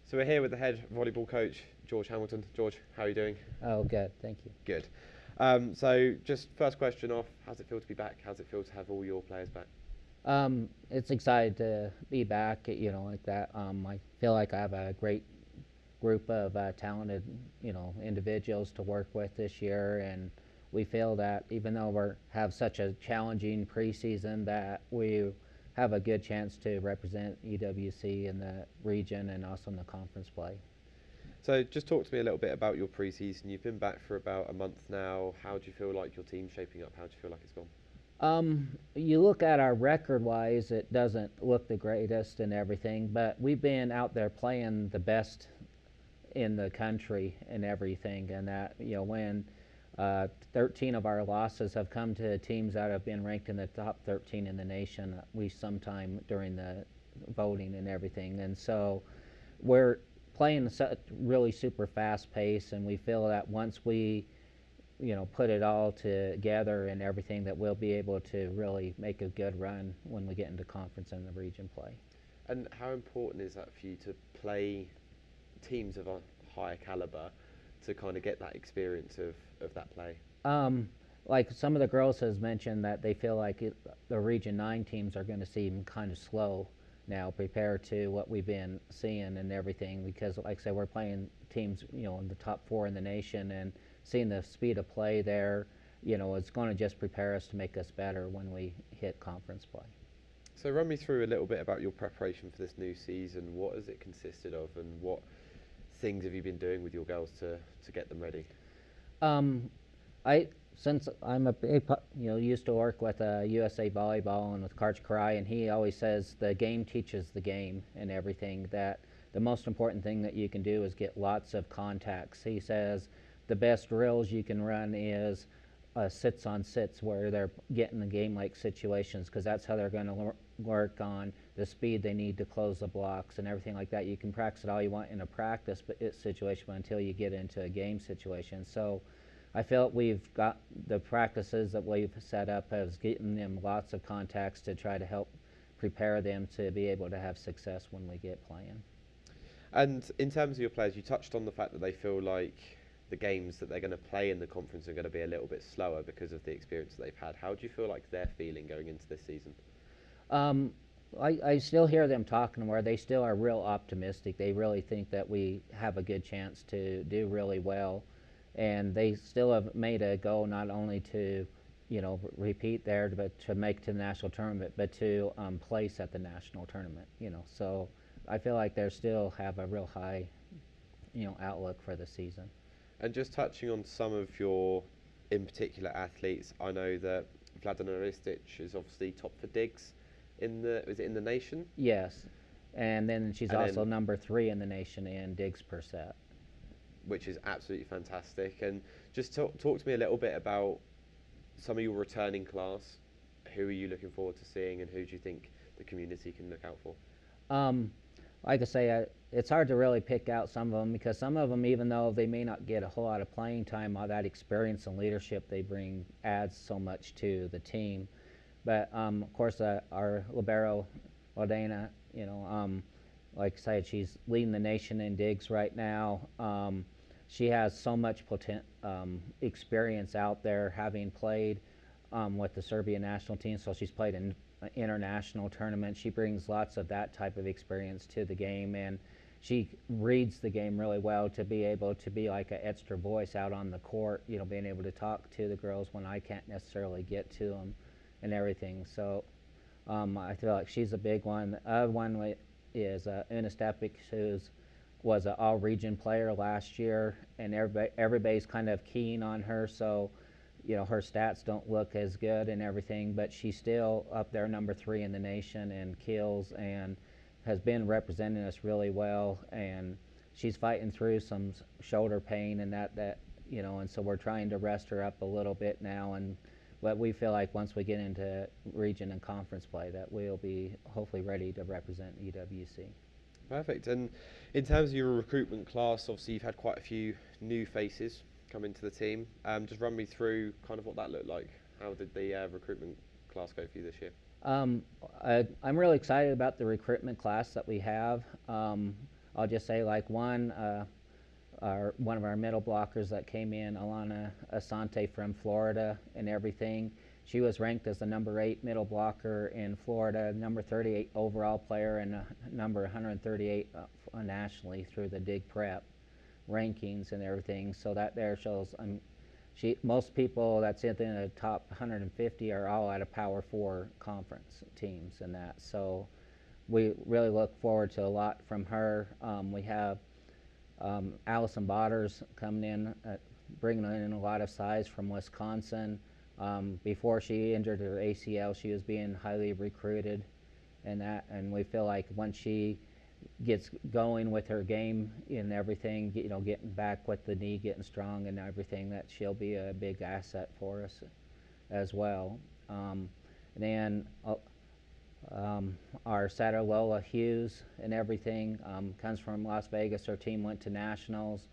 So we're here with the head volleyball coach, George Hamilton. George, how are you doing? Oh, good. Thank you. Good. So just first question off, how's it feel to be back? How's it feel to have all your players back? It's excited to be back, like that. I feel like I have a great group of talented, individuals to work with this year, and we feel that even though we have such a challenging preseason, that we have a good chance to represent EWC in the region and also in the conference play. So just talk to me a little bit about your pre-season. You've been back for about a month now. How do you feel like your team's shaping up? How do you feel like it's gone? You look at our record-wise, it doesn't look the greatest and everything, but we've been out there playing the best in the country and everything, and that when 13 of our losses have come to teams that have been ranked in the top 13 in the nation, we sometime during the voting and everything, and so we're playing really super fast pace, and we feel that once we put it all together and everything, that we'll be able to really make a good run when we get into conference and the region play. And how important is that for you to play teams of a higher caliber to kind of get that experience of that play? Like some of the girls has mentioned that they feel like the Region 9 teams are going to seem kind of slow now compared to what we've been seeing and everything, because like I said, we're playing teams in the top 4 in the nation, and seeing the speed of play there, it's going to just prepare us to make us better when we hit conference play. So run me through a little bit about your preparation for this new season. What has it consisted of, and what things have you been doing with your girls to get them ready? Um, I since I'm a big used to work with USA Volleyball and with Coach Karai, and he always says the game teaches the game and everything. That the most important thing that you can do is get lots of contacts. He says the best drills you can run is sits on sits, where they're getting the game like situations, because that's how they're going to work on the speed they need to close the blocks and everything like that. You can practice it all you want in a practice situation, but until you get into a game situation. So I felt we've got the practices that we've set up as getting them lots of contacts to try to help prepare them to be able to have success when we get playing. And in terms of your players, you touched on the fact that they feel like the games that they're going to play in the conference are going to be a little bit slower because of the experience that they've had. How do you feel like they're feeling going into this season? Um, I still hear them talking where they still are real optimistic. They really think that we have a good chance to do really well, and they still have made a goal not only to repeat there, but to make to the national tournament, but to place at the national tournament. So I feel like they still have a real high outlook for the season. And just touching on some of your, in particular, athletes, I know that Vladimir Ristic is obviously top for digs is it in the nation? Yes, and then she's And also then, number 3 in the nation in digs per set. which is absolutely fantastic. And just talk to me a little bit about some of your returning class. Who are you looking forward to seeing, and who do you think the community can look out for? Um, like I say, it's hard to really pick out some of them, because some of them, even though they may not get a whole lot of playing time, all that experience and leadership they bring adds so much to the team. But of course, our libero, Ladena, like I said, she's leading the nation in digs right now. She has so much experience out there, having played with the Serbian national team, so she's played in international tournaments. She brings lots of that type of experience to the game, and she reads the game really well to be able to be like an extra voice out on the court, being able to talk to the girls when I can't necessarily get to them and everything. So I feel like she's a big one. The other one is Una Stepik, who was an all-region player last year, and everybody's kind of keen on her. So her stats don't look as good and everything, but she's still up there number 3 in the nation in kills, and has been representing us really well. And she's fighting through some shoulder pain and and so we're trying to rest her up a little bit now. And but we feel like once we get into region and conference play, that we'll be hopefully ready to represent EWC. Perfect. And in terms of your recruitment class, obviously you've had quite a few new faces come into the team. Just run me through kind of what that looked like. How did the recruitment class go for you this year? I'm really excited about the recruitment class that we have. I'll just say like one of our middle blockers that came in, Alana Asante from Florida and everything. She was ranked as the number 8 middle blocker in Florida, number 38 overall player, and number 138 nationally through the Dig Prep rankings and everything. So that there shows most people that's in the top 150 are all at a Power 4 conference teams and that. So we really look forward to a lot from her. We have Allison Botters coming in, bringing in a lot of size from Wisconsin. Before she injured her ACL, she was being highly recruited, and we feel like once she gets going with her game and everything, getting back with the knee, getting strong and everything, that she'll be a big asset for us as well. Then our setter Lola Hughes and everything comes from Las Vegas. Her team went to nationals.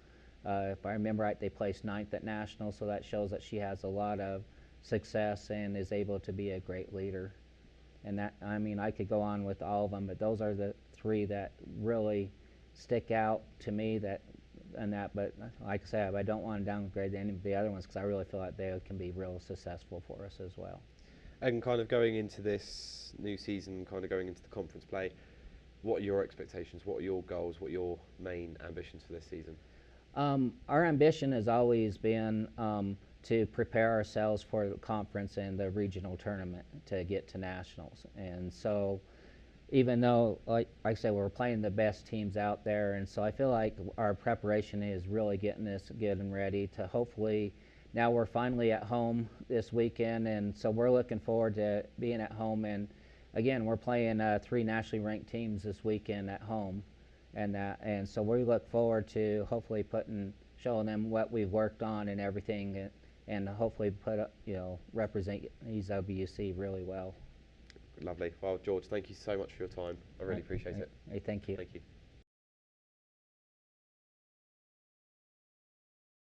If I remember right, they placed 9th at nationals, so that shows that she has a lot of success and is able to be a great leader. And that, I mean, I could go on with all of them, but those are the 3 that really stick out to me. But like I said, I don't want to downgrade any of the other ones because I really feel like they can be real successful for us as well. And kind of going into this new season, kind of going into the conference play, what are your expectations? What are your goals? What are your main ambitions for this season? Our ambition has always been to prepare ourselves for the conference and the regional tournament to get to nationals. And so even though, like I said, we're playing the best teams out there, and so I feel like our preparation is really getting ready to hopefully, now we're finally at home this weekend, and so we're looking forward to being at home. And again, we're playing 3 nationally ranked teams this weekend at home, and so we look forward to hopefully showing them what we've worked on and everything, and hopefully represent EWC really well. Lovely. Well, George, thank you so much for your time. I really appreciate it. Hey, thank you. Thank you.